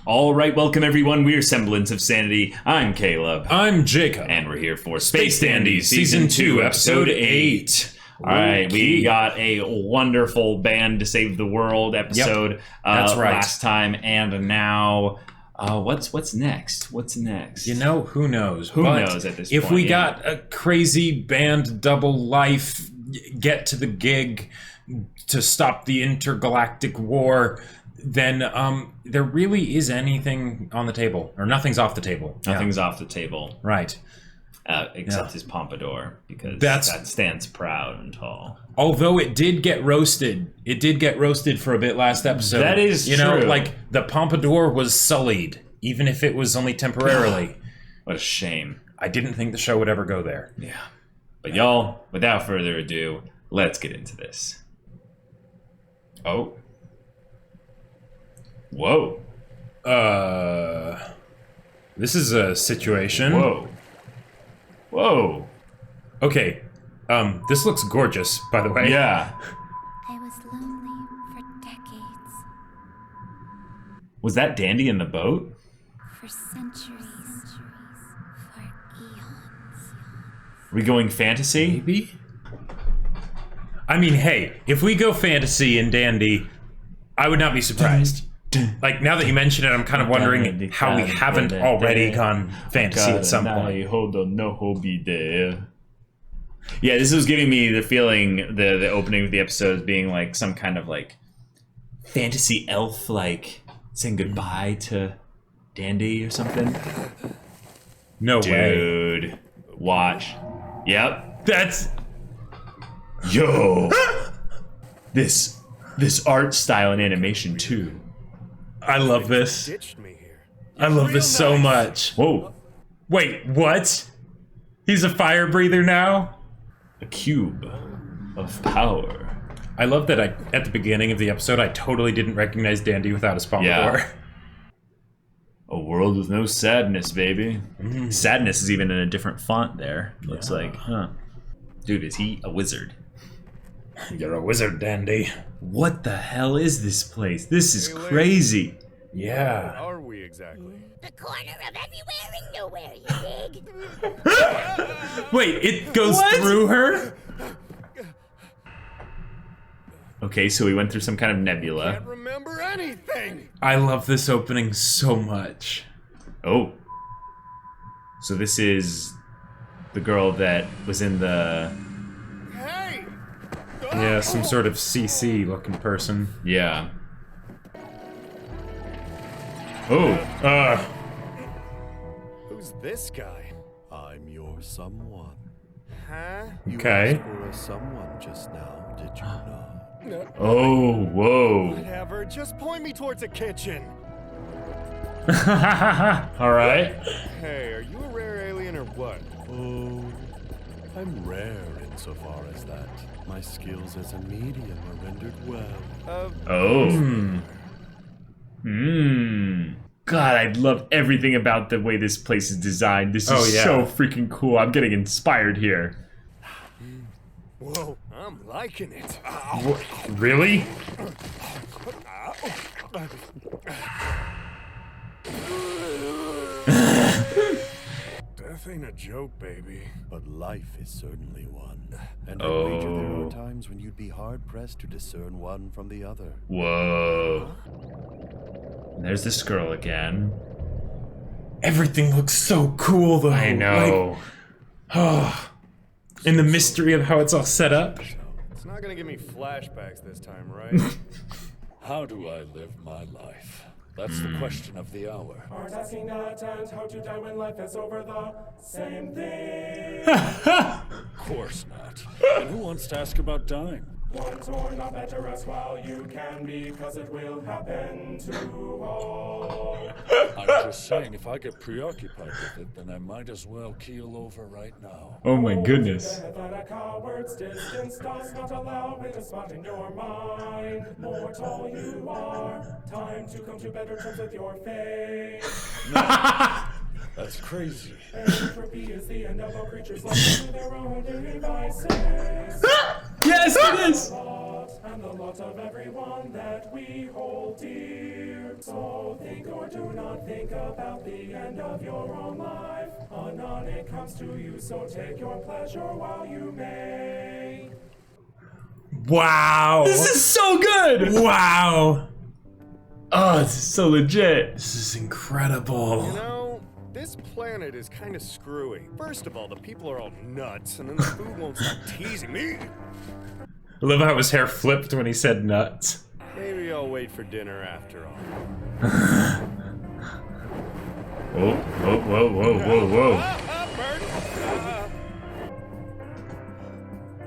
All right, welcome everyone. We're Semblance of Sanity. I'm Caleb. I'm Jacob. And we're here for Space Dandies Season 2, Episode 8. All right, we got a wonderful Band to Save the World episode That's right. last time, and now... what's next? What's next? You know, who knows? Who knows at this point? If we got a crazy band double life, get to the gig to stop the intergalactic war, then there really is anything on the table. Or nothing's off the table. Nothing's off the table. Right. Except his pompadour, because that stands proud and tall. Although it did get roasted. It did get roasted for a bit last episode. That is true. You know, like, the pompadour was sullied, even if it was only temporarily. What a shame. I didn't think the show would ever go there. Yeah. But y'all, without further ado, let's get into this. Oh. Whoa. This is a situation. Whoa. Whoa. Okay. This looks gorgeous, by the way. Yeah. I was lonely for decades. Was that Dandy in the boat? For centuries. For eons. Are we going fantasy? Maybe? I mean, hey, if we go fantasy and Dandy, I would not be surprised. Like, now that you mention it, I'm kind of wondering how we haven't already gone fantasy at some point. Hold on, no hobby there. Yeah, this was giving me the feeling, the opening of the episode being like some kind of like fantasy elf, like saying goodbye to Dandy or something. No way. Dude, watch. Yep. That's... Yo. This art style and animation too. I love this. I love this so much. Whoa. Wait, what? He's a fire breather now? A cube of power. I love that at the beginning of the episode, I totally didn't recognize Dandy without his pompadour. Yeah. A world with no sadness, baby. Sadness is even in a different font there. Looks like, huh. Dude, is he a wizard? You're a wizard, Dandy. What the hell is this place? This is crazy. Yeah. Where are we exactly? The corner of everywhere and nowhere, you dig. Wait, it goes through her? Okay, so we went through some kind of nebula. Can't remember anything. I love this opening so much. Oh. So this is the girl that was in the... Hey! Yeah, some sort of CC looking person. Yeah. Oh. Who's this guy? I'm your someone. Huh? Okay. You were a someone just now, did you know? Oh, whoa. Whatever, just point me towards a kitchen. Alright. Hey, are you a rare alien or what? Oh, I'm rare insofar as that. My skills as a medium are rendered well. Oh. God, I love everything about the way this place is designed. This is so freaking cool. I'm getting inspired here. Whoa, I'm liking it. Really? Death ain't a joke, baby. But life is certainly one. And I wager there are times when you'd be hard-pressed to discern one from the other. Whoa. And there's this girl again. Everything looks so cool, though. I know. Like, oh. And the mystery of how it's all set up. It's not gonna give me flashbacks this time, right? How do I live my life? That's the question of the hour. Are asking that and how to die when life is over the same thing. Of course not. And who wants to ask about dying? Once or not better as while you can, because it will happen to all. I'm just saying, if I get preoccupied with it, then I might as well keel over right now. Oh my goodness. That a coward's distance does not allow it to spot in your mind. Mortal you are, time to come to better terms with your fate. That's crazy. Entropy is the end of all creatures left to their own devices. Yes, it is! And and the lot of everyone that we hold dear. So think or do not think about the end of your own life. Anon it comes to you, so take your pleasure while you may. Wow. This is so good! Wow. Oh, this is so legit. This is incredible. You know, this planet is kind of screwy. First of all, the people are all nuts, and then the food won't stop teasing me. I love how his hair flipped when he said nuts. Maybe I'll wait for dinner after all. Whoa, whoa, whoa, whoa, whoa, whoa.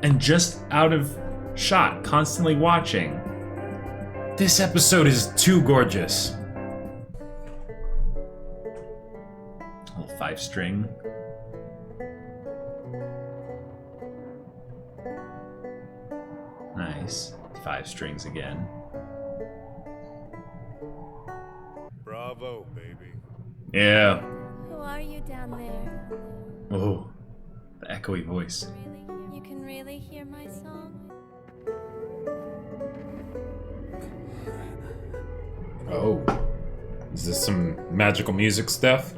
And just out of shot, constantly watching. This episode is too gorgeous. A little 5-string. Nice. 5 strings again. Bravo, baby. Yeah. Who are you down there? Oh, the echoey voice. Really? You can really hear my song? Oh. Is this some magical music stuff?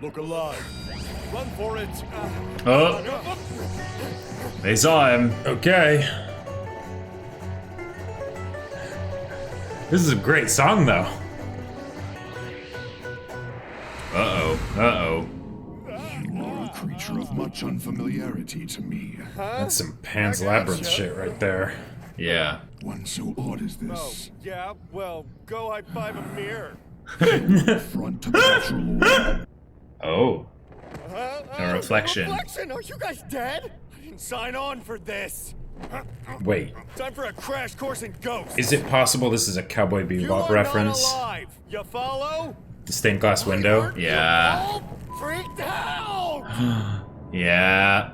Look alive. Run for it. Oh, they saw him. Okay. This is a great song, though. Uh-oh, uh-oh. You are a creature of much unfamiliarity to me. That's some Pan's Labyrinth shit right there. Yeah. One so odd as Oh, this. yeah? Well, go high-five a mirror. Front to the natural order. Oh. A reflection. Reflection? Are you guys dead? I didn't sign on for this. Wait, Time for a crash course in ghosts. is it possible this is a Cowboy You Bebop are reference? not alive. You follow? The stained glass window? Yeah. All freaked out. Yeah.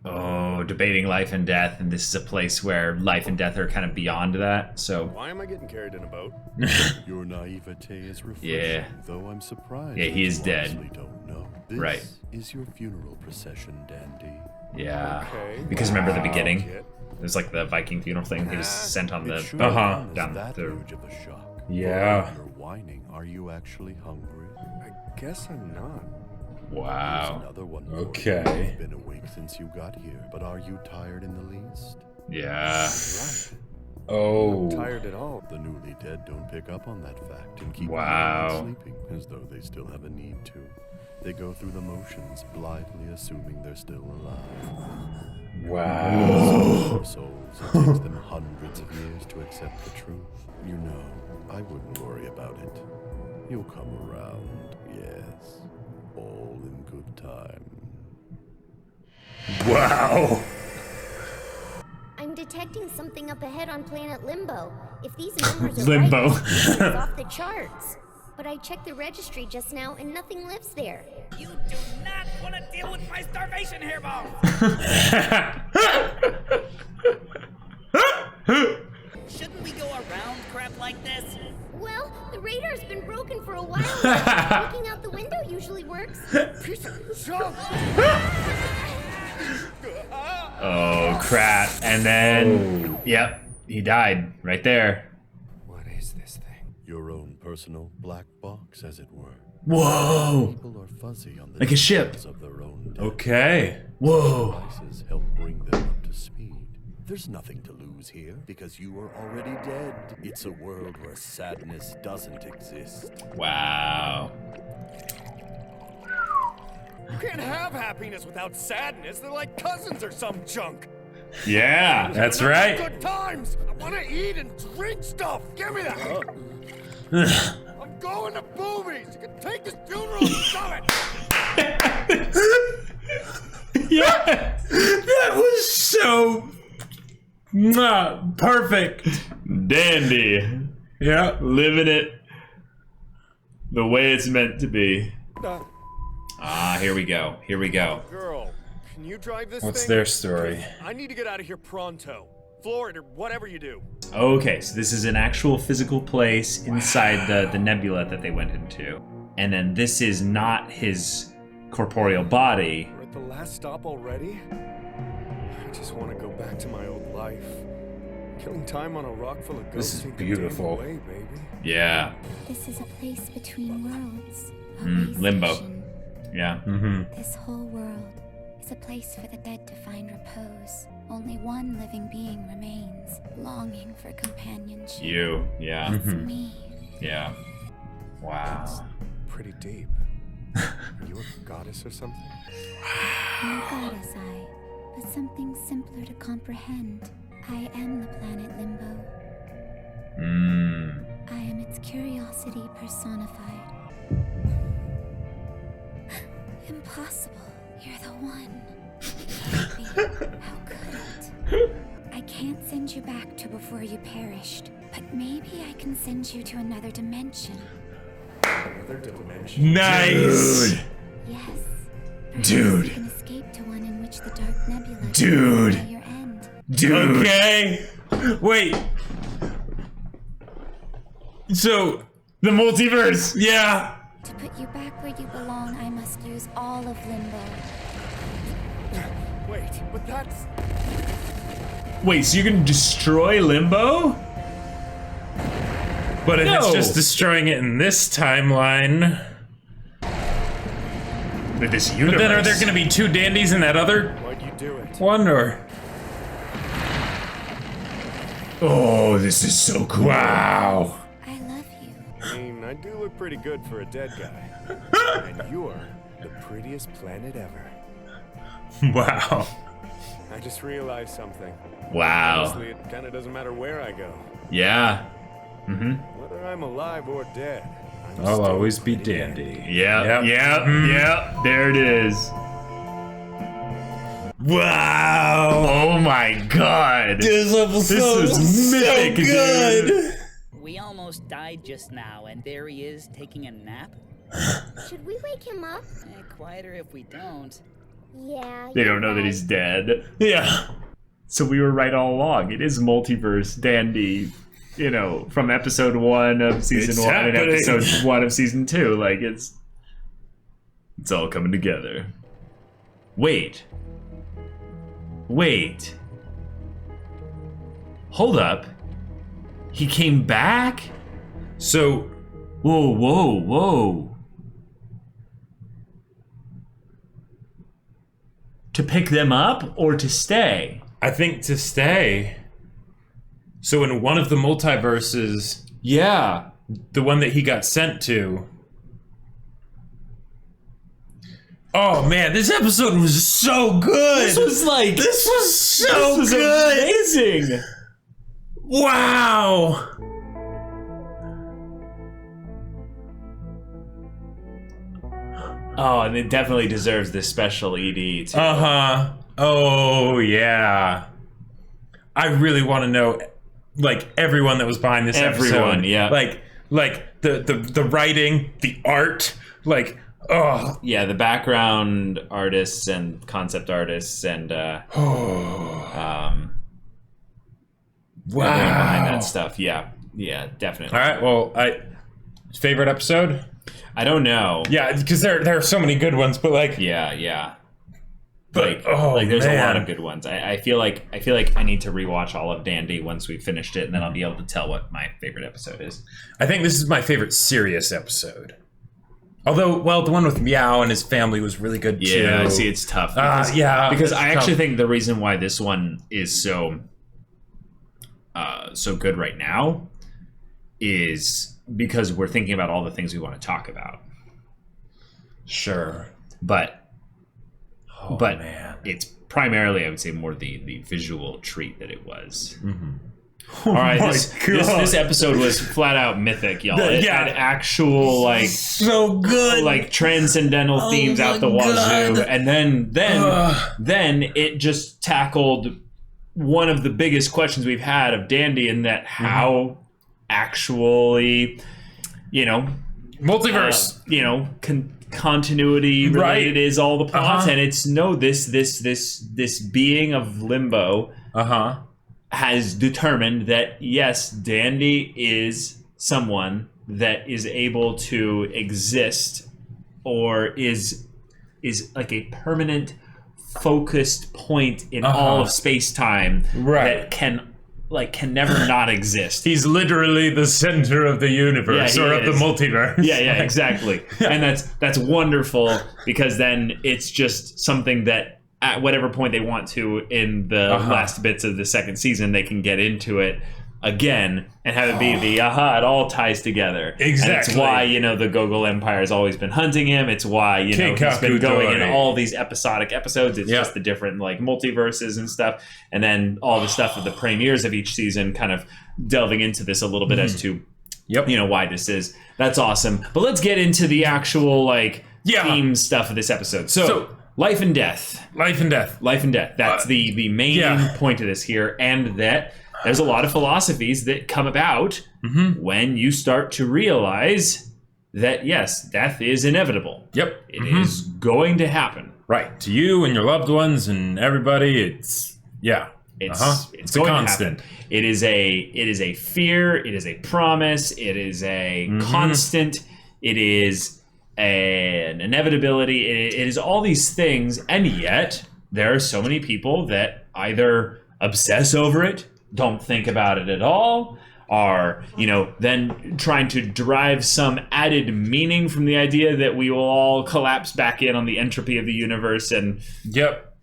Oh, debating life and death, and this is a place where life and death are kind of beyond that, so... Why am I getting carried in a boat? Your naivete is refreshing, Yeah. though I'm surprised. Yeah, he that is you dead. honestly don't know. This Right. is your funeral procession, Dandy. Yeah. Okay. Because remember the beginning? Kid. It was like the Viking funeral thing. He was sent on It the... sure Uh-huh. is Down that the- huge of a shock. Yeah. For all your whining, are you actually hungry? I guess I'm not. Here's Wow. another one for you. Okay. You've been awake since you got here, but are you tired in the least? Yeah. Oh. Tired at all. The newly dead don't pick up on that fact and keep Wow. sleeping as though they still have a need to. They go through the motions, blithely assuming they're still alive. Wow. Their souls, it takes them hundreds of years to accept the truth. You know, I wouldn't worry about it. You'll come around, yes. All in good time. Wow. I'm detecting something up ahead on planet Limbo. If these numbers are Limbo. right, it's off the charts. But I checked the registry just now and nothing lives there. You do not want to deal with my starvation hairball. Shouldn't we go around crap like this? Well, the radar's been broken for a while now. Looking out the window usually works. Piece of junk. Oh, crap. And then... Yep. He died. Right there. What is this thing? Your own personal black box, as it were. Whoa. People are fuzzy on the Like a ship. details of their own death. Okay. Whoa. Devices help bring them up to speed. There's nothing to lose here because you are already dead. It's a world where sadness doesn't exist. Wow. You can't have happiness without sadness. They're like cousins or some junk. Yeah. That's They're not right. Good times. I want to eat and drink stuff. Give me that. I'm going to boobies. You can take this funeral and shove it. Yeah. That was so perfect. Dandy. Yeah. Living it the way it's meant to be. Ah, here we go. Here we go. Girl, can you drive this What's thing? their story? I need to get out of here pronto. Floor it or whatever you do. Okay, so this is an actual physical place inside the nebula that they went into. And then this is not his corporeal body. We're at the last stop already? I just want to go back to my old life. Killing time on a rock full of ghosts. This is ain't beautiful. the damn way, baby. Yeah. This is a place between worlds. A Limbo. station. Yeah. This whole world is a place for the dead to find repose. Only one living being remains, longing for companionship. You. Yeah. It's me. Yeah. Wow. Pretty deep. Are you a goddess or something? No goddess but something simpler to comprehend. I am the planet Limbo. I am its curiosity personified. Impossible. You're the one. Baby, how could it? I can't send you back to before you perished, but maybe I can send you to another dimension. Another dimension? Nice! Yes. Perhaps Dude. you can escape to one in which the dark nebula Dude. is your end. Dude. Okay. Wait. So, The multiverse. yeah. To put you back where you belong, I must use all of Limbo. Wait, but that's... Wait, so you can destroy Limbo? But if it's No. just destroying it in this timeline, With this but universe. then are there going to be two dandies in that other Why'd you do it? one, or? Oh, this is so cool. Wow. I love you. I mean, I do look pretty good for a dead guy. And you're the prettiest planet ever. Wow. I just realized something. Wow. Honestly, it kind of doesn't matter where I go. Yeah. Whether I'm alive or dead, I'm I'll still always be pretty dandy. Yeah. Yep. Yeah. There it is. Wow. Oh my god. This episode This is mythic, dude. We almost died just now, and there he is taking a nap. Should we wake him up? Quieter if we don't. Yeah. They don't know that he's dead. Yeah. So we were right all along. It is multiverse dandy, you know, from episode 1 of season It's 1 and happening. episode 1 of season 2. Like it's all coming together. Wait. Hold up. He came back? So, Whoa. To pick them up or to stay? I think to stay. So in one of the multiverses, Yeah. the one that he got sent to. Oh man, this episode was so good. This was like This was so this was good. amazing. Wow. Oh, and it definitely deserves this special ED too. Uh-huh. Oh yeah. I really want to know like everyone that was behind this episode. Everyone, yeah. Like the writing, the art, like oh Yeah, the background artists and concept artists and everyone behind that stuff. Yeah, definitely. All right, well, favorite episode? I don't know. Yeah, because there are so many good ones, but like Yeah. But, There's a lot man. of good ones. I feel like I need to rewatch all of Dandy once we've finished it, and then I'll be able to tell what my favorite episode is. I think this is my favorite serious episode. Although, well, the one with Meow and his family was really good too. Yeah, I see. It's tough. Because, it's I actually tough. think the reason why this one is so good right now is because we're thinking about all the things we want to talk about. Sure. But man. it's primarily, I would say, more the visual treat that it was. Mm-hmm. All right, my this episode was flat out mythic, y'all. It Yeah. had actual So good. like transcendental themes out the wazoo, and then it just tackled one of the biggest questions we've had of Dandy, in that how actually, multiverse. Continuity related Right. is all the plots, Uh-huh. and it's this being of Limbo has determined that yes, Dandy is someone that is able to exist, or is like a permanent focused point in all of space-time Right. that can like can never not exist. He's literally the center of the universe or of the multiverse. Yeah, exactly. And that's wonderful because then it's just something that at whatever point they want to in the last bits of the second season, they can get into it again and have it be the it all ties together. Exactly. And it's why, the Gogol Empire has always been hunting him. It's why, he's been going in all these episodic episodes. It's just the different like multiverses and stuff. And then all the stuff of the premieres of each season kind of delving into this a little bit as to why this is. That's awesome. But let's get into the actual like theme stuff of this episode. So life and death. Life and death. Life and death. That's the main point of this here. And that there's a lot of philosophies that come about when you start to realize that, yes, death is inevitable. Yep. It is going to happen. Right. To you and your loved ones and everybody, it's it's a going constant. To happen. It is a fear. It is a promise. It is a constant. It is an inevitability. It is all these things. And yet there are so many people that either obsess over it, don't think about it at all, are, then trying to derive some added meaning from the idea that we will all collapse back in on the entropy of the universe. And but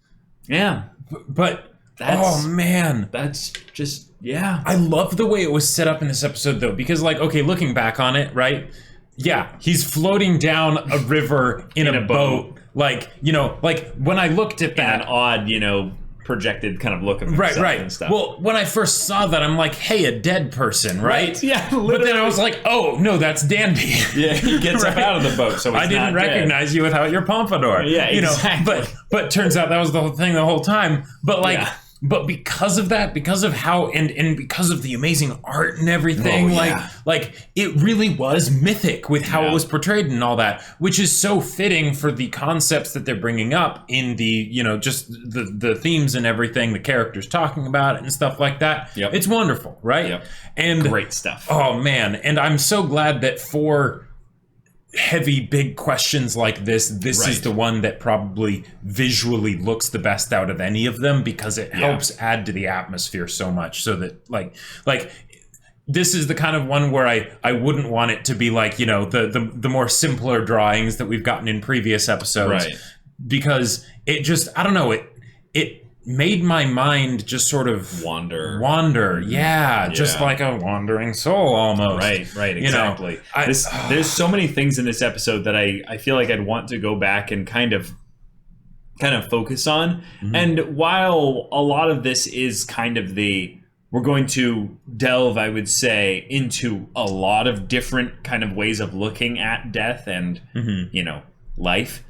that's just I love the way it was set up in this episode though, because like, okay, looking back on it, right? Yeah, he's floating down a river in a boat. Like, like when I looked at that, an odd, projected kind of look of himself and stuff. Well, when I first saw that, I'm like, hey, a dead person, right? Yeah, literally. But then I was like, oh, no, that's Dandy. Yeah, he gets up out of the boat, so he's I didn't recognize you without your pompadour. Yeah, exactly. But turns out that was the whole thing the whole time. But like... Yeah. But because of that, because of how and because of the amazing art and everything, like it really was mythic with how it was portrayed and all that, which is so fitting for the concepts that they're bringing up in the, just the themes and everything, the characters talking about it and stuff like that. Yep. It's wonderful, right? Yep. And great stuff. Oh man, and I'm so glad that for heavy big questions like this is the one that probably visually looks the best out of any of them, because it helps add to the atmosphere so much, so that like this is the kind of one where I wouldn't want it to be like, the more simpler drawings that we've gotten in previous episodes, because it just, I don't know, it made my mind just sort of wander, just like a wandering soul almost. Right, exactly. There's so many things in this episode that I feel like I'd want to go back and kind of focus on. And while a lot of this is kind of we're going to delve, I would say, into a lot of different kind of ways of looking at death and, life.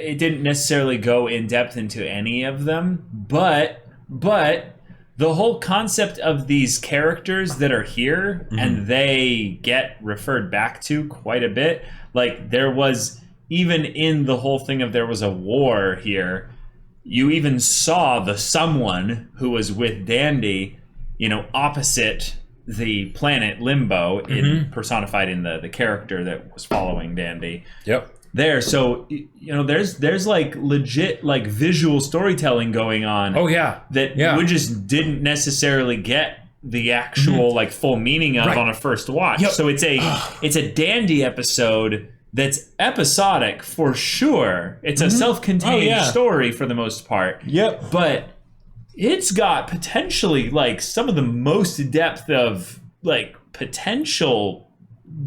It didn't necessarily go in depth into any of them, but the whole concept of these characters that are here and they get referred back to quite a bit. Like there was, even in the whole thing of there was a war here, you even saw the someone who was with Dandy, opposite the planet Limbo, personified in the character that was following Dandy. Yep. There, so there's like legit like visual storytelling going on. Oh yeah, that we just didn't necessarily get the actual like full meaning of on a first watch. So it's a Dandy episode that's episodic for sure. It's a self-contained story for the most part. Yep, but it's got potentially like some of the most depth of like potential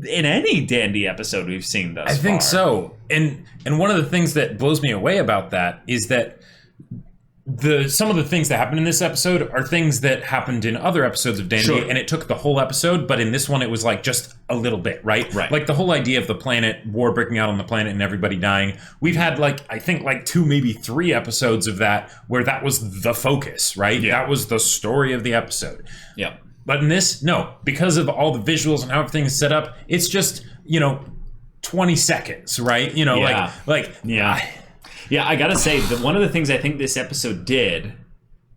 in any Dandy episode we've seen thus far. I think so. And one of the things that blows me away about that is that some of the things that happen in this episode are things that happened in other episodes of Dandy, and it took the whole episode, but in this one it was like just a little bit, right? Like the whole idea of the planet, war breaking out on the planet and everybody dying. We've had like, I think like 2, maybe 3 episodes of that where that was the focus, right? Yeah. That was the story of the episode. Yeah. But in this, no, because of all the visuals and how everything is set up, it's just, 20 seconds, right? Yeah, I gotta say that one of the things I think this episode did,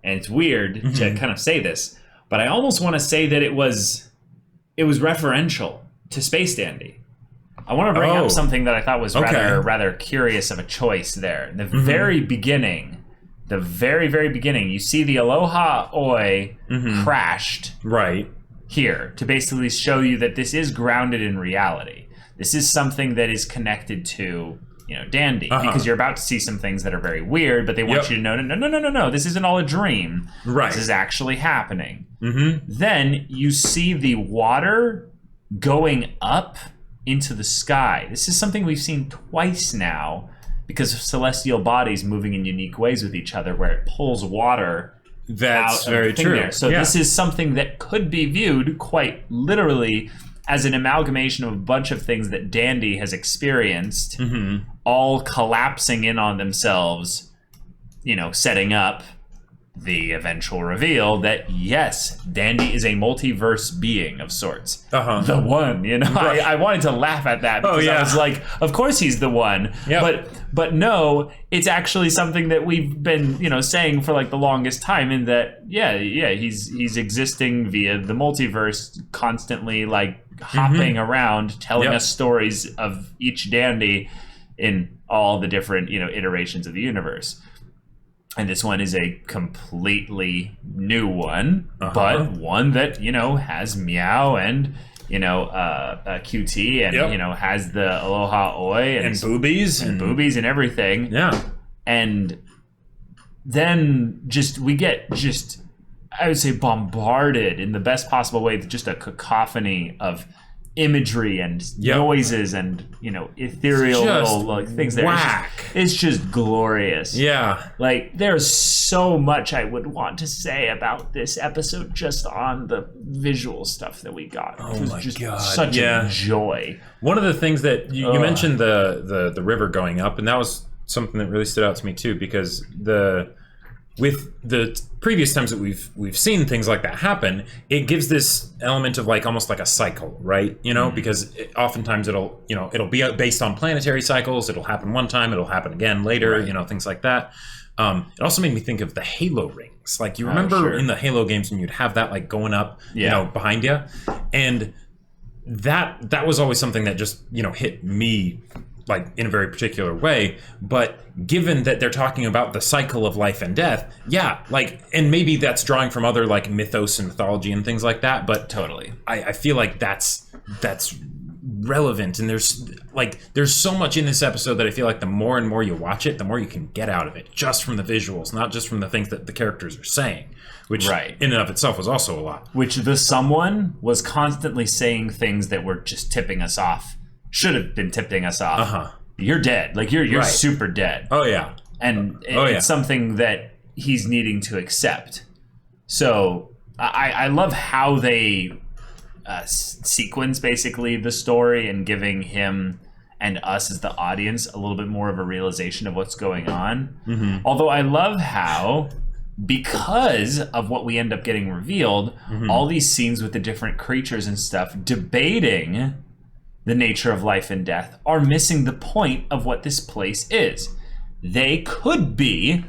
and it's weird to kind of say this, but I almost want to say that it was referential to Space Dandy. I want to bring up something that I thought was rather curious of a choice there. In the very beginning, the very, very beginning, you see the Aloha Oi crashed Right. here to basically show you that this is grounded in reality. This is something that is connected to, Dandy, because you're about to see some things that are very weird, but they want you to know, no, this isn't all a dream. Right. This is actually happening. Then you see the water going up into the sky. This is something we've seen twice now because of celestial bodies moving in unique ways with each other, where it pulls water. That's out very of the thing true. there. So this is something that could be viewed quite literally as an amalgamation of a bunch of things that Dandy has experienced, all collapsing in on themselves, setting up the eventual reveal that, yes, Dandy is a multiverse being of sorts. The one, I wanted to laugh at that because I was like, of course he's the one. But no, it's actually something that we've been, saying for like the longest time, in that, he's existing via the multiverse, constantly like hopping around, telling us stories of each Dandy in all the different, iterations of the universe. And this one is a completely new one, but one that, has Meow and, QT and, has the Aloha Oi and boobies and everything. Yeah. And then we get I would say bombarded in the best possible way with just a cacophony of imagery and noises and ethereal just little things there. Whack. It's just glorious. Yeah. Like, there's so much I would want to say about this episode just on the visual stuff that we got. Oh my God. Such a joy. One of the things that you mentioned the river going up, and that was something that really stood out to me too, because with the previous times that we've seen things like that happen, it gives this element of like almost like a cycle, right? Because oftentimes it'll be based on planetary cycles. It'll happen one time, it'll happen again later, things like that. It also made me think of the Halo rings. Like, you remember in the Halo games when you'd have that like going up, behind you, and that was always something that just hit me like in a very particular way. But given that they're talking about the cycle of life and death, and maybe that's drawing from other like mythos and mythology and things like that, but totally, I feel like that's relevant. And there's so much in this episode that I feel like the more and more you watch it, the more you can get out of it, just from the visuals, not just from the things that the characters are saying, which in and of itself was also a lot. Which the someone was constantly saying things that were just tipping us off. Should have been tipping us off. You're dead. Like, you're super dead. Oh yeah. And it's something that he's needing to accept. So I love how they sequence basically the story and giving him and us as the audience a little bit more of a realization of what's going on. Although I love how, because of what we end up getting revealed, all these scenes with the different creatures and stuff debating the nature of life and death are missing the point of what this place is. They could be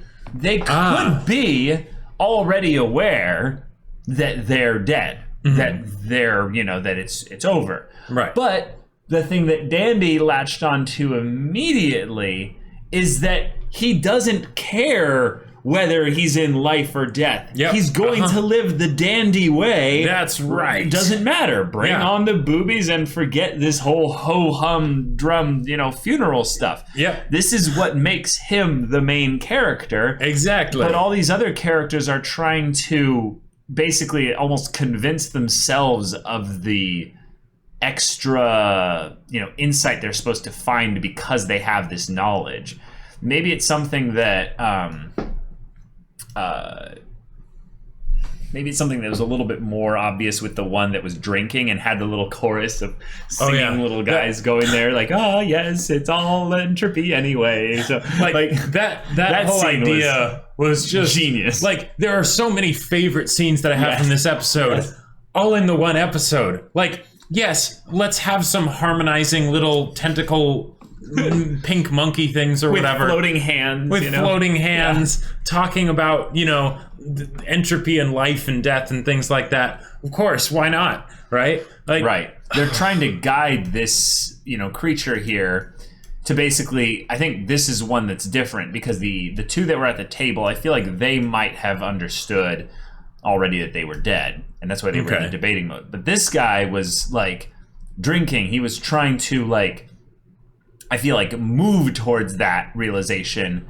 already aware that they're dead, that they're, that it's over. Right. But the thing that Dandy latched onto immediately is that he doesn't care whether he's in life or death. He's going to live the Dandy way. That's right. It doesn't matter. Bring on the boobies and forget this whole ho-hum drum, funeral stuff. This is what makes him the main character. Exactly. But all these other characters are trying to basically almost convince themselves of the extra, insight they're supposed to find because they have this knowledge. Maybe it's something that maybe it's something that was a little bit more obvious with the one that was drinking and had the little chorus of singing little guys going there like, oh yes, it's all entropy anyway. So like that whole idea was just genius. Like, there are so many favorite scenes that I have from this episode, all in the one episode. Like, yes, let's have some harmonizing little tentacle pink monkey things or whatever. Floating hands. With floating hands, talking about, entropy and life and death and things like that. Of course, why not? Right? Right. They're trying to guide this, creature here to basically, I think this is one that's different because the two that were at the table, I feel like they might have understood already that they were dead, and that's why they were in the debating mode. But this guy was like drinking. He was trying to like, I feel like, move towards that realization,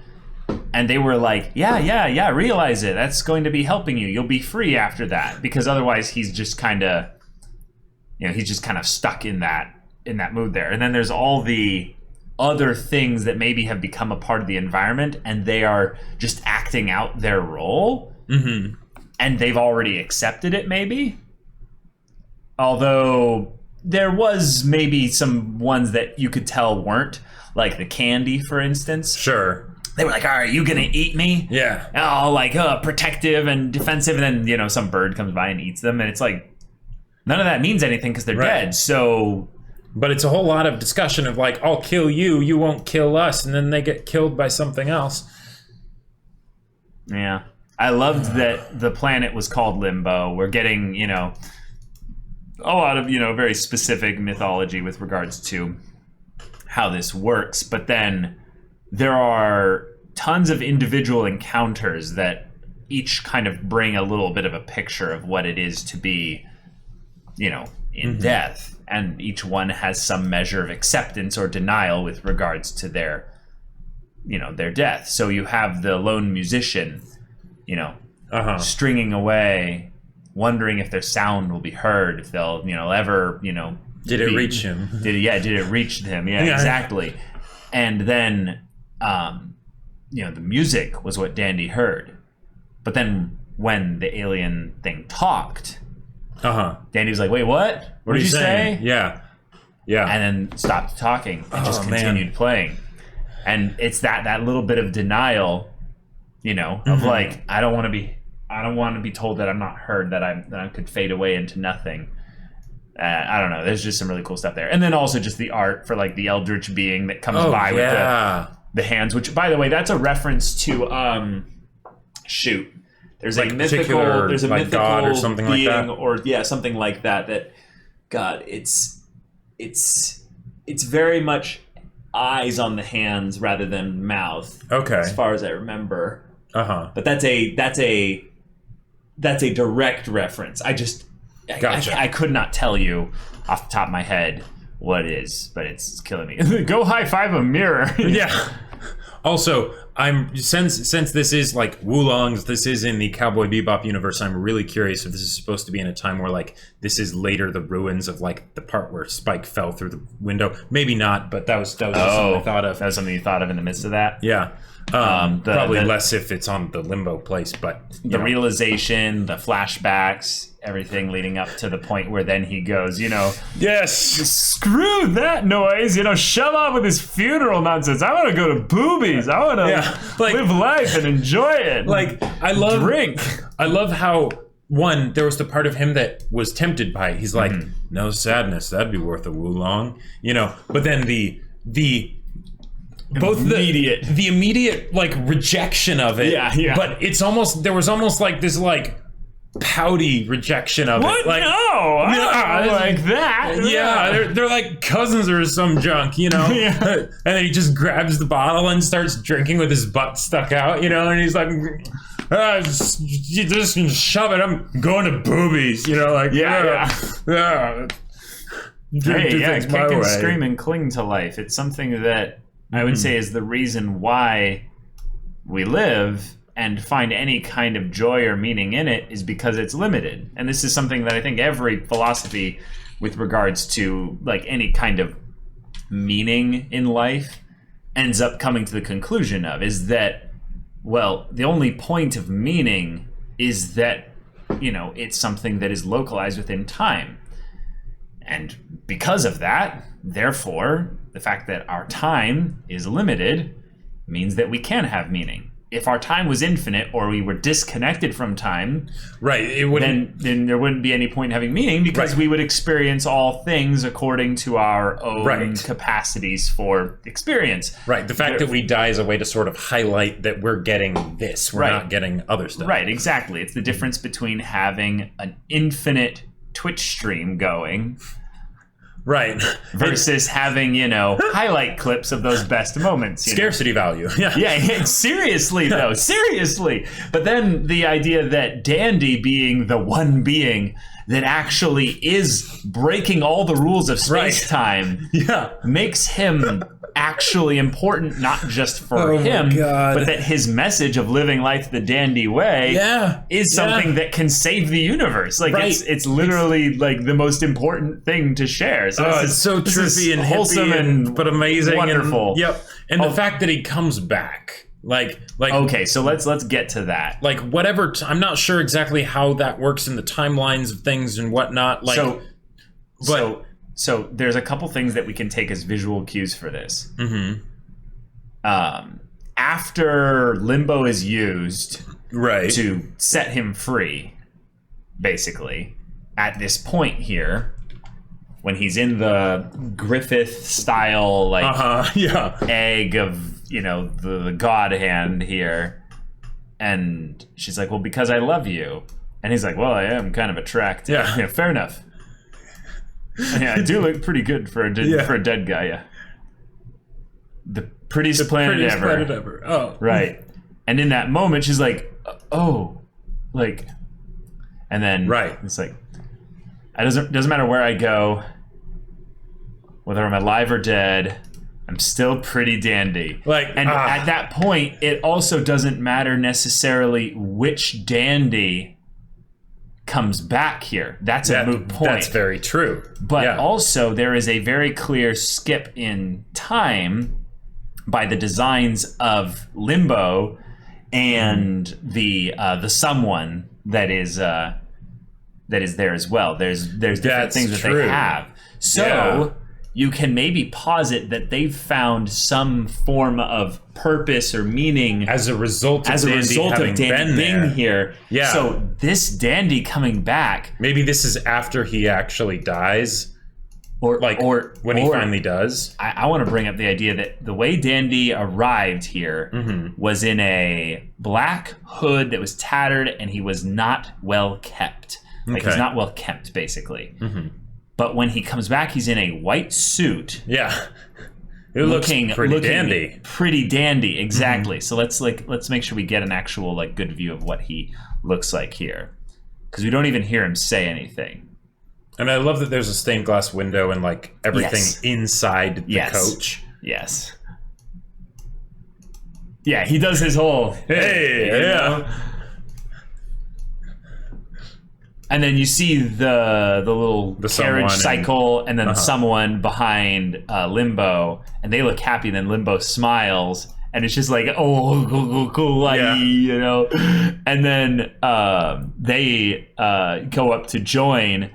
and they were like, yeah, realize it. That's going to be helping you. You'll be free after that, because otherwise he's just kind of, he's just kind of stuck in that mood there. And then there's all the other things that maybe have become a part of the environment, and they are just acting out their role, and they've already accepted it maybe. Although there was maybe some ones that you could tell weren't, like the candy, for instance. Sure. They were like, all right, you gonna eat me? Yeah. Oh, like protective and defensive, and then, some bird comes by and eats them, and it's like, none of that means anything because they're dead, so... But it's a whole lot of discussion of like, I'll kill you, you won't kill us, and then they get killed by something else. Yeah. I loved that the planet was called Limbo. We're getting, a lot of, very specific mythology with regards to how this works. But then there are tons of individual encounters that each kind of bring a little bit of a picture of what it is to be, in death. And each one has some measure of acceptance or denial with regards to their death. So you have the lone musician, stringing away, wondering if their sound will be heard, if they'll, ever, Did it reach him? Did it reach him? Yeah, exactly. And then, the music was what Dandy heard. But then when the alien thing talked, Dandy was like, wait, what? What did you say? Yeah. And then stopped talking and just continued playing. And it's that little bit of denial, of like, I don't want to be told that I'm not heard, that I could fade away into nothing. I don't know. There's just some really cool stuff there. And then also just the art for like the eldritch being that comes by with the hands, which, by the way, that's a reference to there's like a mythical god or something being, like that, or something like that. That God, it's very much eyes on the hands rather than mouth. Okay, as far as I remember. But that's a direct reference. Gotcha. I could not tell you off the top of my head what it is, but it's killing me. Go high five a mirror. Yeah. Also, since this is like Wulong's, this is in the Cowboy Bebop universe, I'm really curious if this is supposed to be in a time where like this is later the ruins of like the part where Spike fell through the window. Maybe not, but that was something I thought of. That was something you thought of in the midst of that? Yeah. Probably less if it's on the Limbo place, but the realization, the flashbacks, everything leading up to the point where then he goes, yes, screw that noise, shove off with his funeral nonsense. I want to go to boobies. I want to live life and enjoy it. Like, I love how there was the part of him that was tempted by it. He's like, no sadness, that'd be worth a Wulong, But then the immediate like rejection of it, but there was almost like this like pouty rejection of it. Like, no, like that. Yeah, they're like cousins or some junk, And then he just grabs the bottle and starts drinking with his butt stuck out, And he's like, you just shove it. I'm going to boobies, Like kick and scream and cling to life. It's something that I would say is the reason why we live and find any kind of joy or meaning in it, is because it's limited. And this is something that I think every philosophy with regards to like any kind of meaning in life ends up coming to the conclusion of, is that, well, the only point of meaning is that, it's something that is localized within time. And because of that, therefore, the fact that our time is limited means that we can have meaning. If our time was infinite, or we were disconnected from time, then there wouldn't be any point in having meaning, because we would experience all things according to our own capacities for experience. Right. The fact that we die is a way to sort of highlight that we're getting this. We're not getting other stuff. Right, exactly. It's the difference between having an infinite Twitch stream going Right. Versus having, highlight clips of those best moments. Scarcity value. Yeah. Yeah, seriously, though. Seriously. But then the idea that Dandy being the one being that actually is breaking all the rules of space-time makes him actually important, not just for him, but that his message of living life the Dandy way is something that can save the universe. Like it's literally like the most important thing to share. So it's so trippy and wholesome and but amazing, wonderful. And the fact that he comes back. Like okay, so let's get to that. Like whatever, I'm not sure exactly how that works in the timelines of things and whatnot. Like, so there's a couple things that we can take as visual cues for this. After Limbo is used to set him free, basically, at this point here, when he's in the Griffith style egg of the god hand here, and she's like, well, because I love you, and he's like, well, I am kind of attractive. Yeah, fair enough. Yeah, I do look pretty good for a dead guy. Yeah, the prettiest planet ever. Oh, right. And in that moment, she's like, oh, like, and then it's like, it doesn't matter where I go, whether I'm alive or dead, I'm still pretty Dandy. At that point, it also doesn't matter necessarily which Dandy comes back here. That's a moot point. That's very true. But also, there is a very clear skip in time by the designs of Limbo and the someone that is there as well. There's different things that they have. So you can maybe posit that they've found some form of purpose or meaning as a result of Dandy being here. Yeah. So this Dandy coming back, maybe this is after he actually dies, or when he finally does. I want to bring up the idea that the way Dandy arrived here was in a black hood that was tattered, and he was not well kept. Like he's not well kept, basically. But when he comes back, he's in a white suit. Yeah. It looks pretty dandy. Pretty dandy, exactly. So let's make sure we get an actual good view of what he looks like here, because we don't even hear him say anything. And I love that there's a stained glass window and everything inside the coach. Yes. Yeah, he does his whole hey. And then you see the little carriage cycle, and then someone behind Limbo, and they look happy. Then Limbo smiles, and it's just like, oh, cool, And then they go up to join.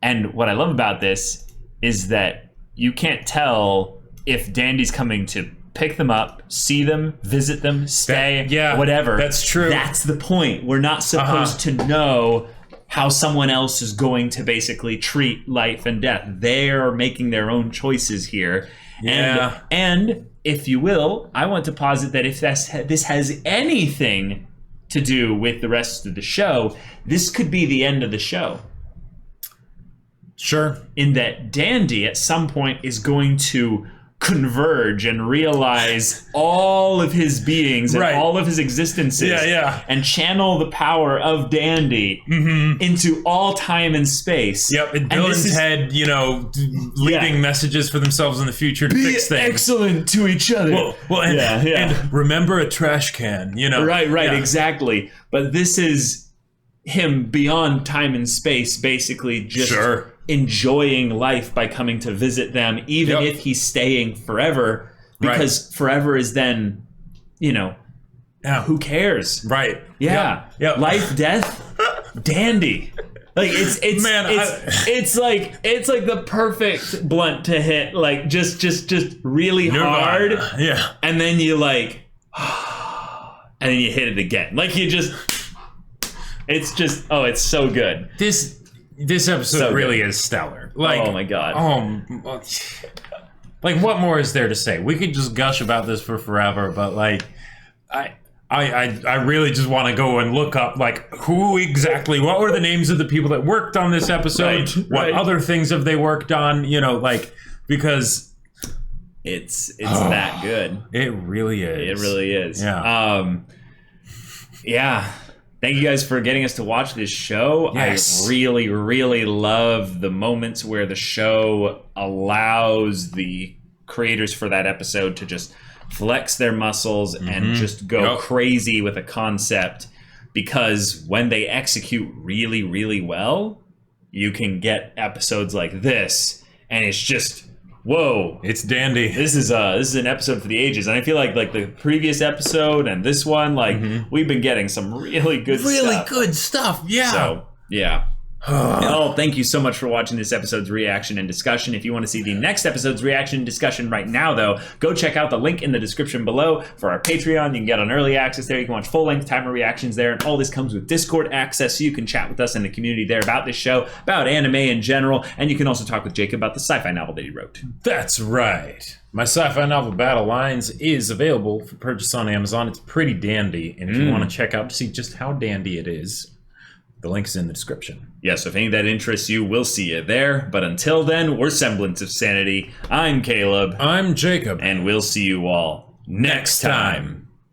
And what I love about this is that you can't tell if Dandy's coming to pick them up, see them, visit them, stay, whatever. That's true. That's the point. We're not supposed to know how someone else is going to basically treat life and death. They're making their own choices here. Yeah. And if you will, I want to posit that if this has anything to do with the rest of the show, this could be the end of the show. Sure. In that Dandy at some point is going to converge and realize all of his beings and all of his existences and channel the power of Dandy into all time and space. Yep, and Bill and Ted, leaving messages for themselves in the future to fix things. Excellent to each other. And remember a trash can, Right, exactly. But this is him beyond time and space, basically just enjoying life by coming to visit them, even if he's staying forever, because forever is then, who cares? Right. Yeah. Yep. Life, death, Dandy. Like it's like the perfect blunt to hit, just really hard. Yeah. And then you and then you hit it again. It's so good. This episode really is stellar. Oh my god. What more is there to say? We could just gush about this for forever, but I really just want to go and look up like what were the names of the people that worked on this episode? What other things have they worked on? You know, like, because it's that good. It really is. It really is. Yeah. Yeah. Thank you guys for getting us to watch this show. Yes. I really, really love the moments where the show allows the creators for that episode to just flex their muscles and just go crazy with a concept, because when they execute really, really well, you can get episodes like this, and it's just, whoa, it's dandy. This is an episode for the ages. And I feel like the previous episode and this one, we've been getting some really good stuff. Yeah. So, yeah. Oh, thank you so much for watching this episode's reaction and discussion. If you want to see the next episode's reaction and discussion right now, though, go check out the link in the description below for our Patreon. You can get on early access there. You can watch full-length timer reactions there. And all this comes with Discord access, so you can chat with us in the community there about this show, about anime in general. And you can also talk with Jacob about the sci-fi novel that he wrote. That's right. My sci-fi novel Battle Lines is available for purchase on Amazon. It's pretty dandy. And if you want to check out to see just how dandy it is, the link is in the description. Yeah, so if any of that interests you, we'll see you there. But until then, we're Semblance of Sanity. I'm Caleb. I'm Jacob. And we'll see you all next time.